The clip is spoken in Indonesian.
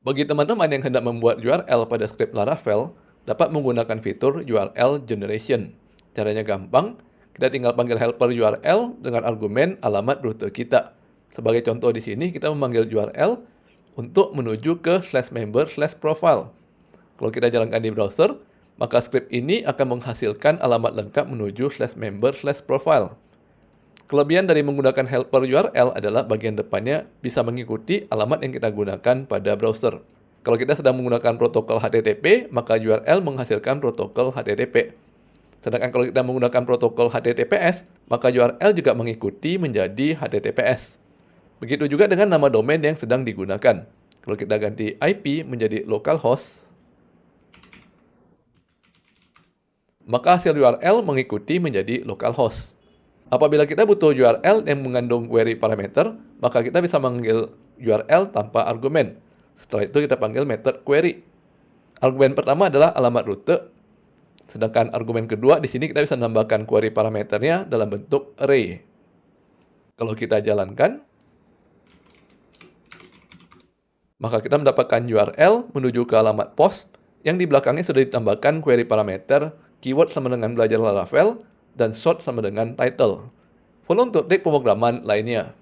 Bagi teman-teman yang hendak membuat URL pada skrip Laravel, dapat menggunakan fitur URL Generation. Caranya gampang, kita tinggal panggil helper URL dengan argumen alamat rute kita. Sebagai contoh di sini, kita memanggil URL untuk menuju ke /member/profile. Kalau kita jalankan di browser, maka skrip ini akan menghasilkan alamat lengkap menuju /member/profile. Kelebihan dari menggunakan helper URL adalah bagian depannya bisa mengikuti alamat yang kita gunakan pada browser. Kalau kita sedang menggunakan protokol HTTP, maka URL menghasilkan protokol HTTP. Sedangkan kalau kita menggunakan protokol HTTPS, maka URL juga mengikuti menjadi HTTPS. Begitu juga dengan nama domain yang sedang digunakan. Kalau kita ganti IP menjadi localhost, maka hasil URL mengikuti menjadi localhost. Apabila kita butuh URL yang mengandung query parameter, maka kita bisa manggil URL tanpa argumen. Setelah itu kita panggil method query. Argumen pertama adalah alamat rute, sedangkan argumen kedua di sini kita bisa menambahkan query parameternya dalam bentuk array. Kalau kita jalankan, maka kita mendapatkan URL menuju ke alamat post yang di belakangnya sudah ditambahkan query parameter, keyword sama dengan belajar Laravel, dan short sama dengan title. Follow untuk trik pemrograman lainnya.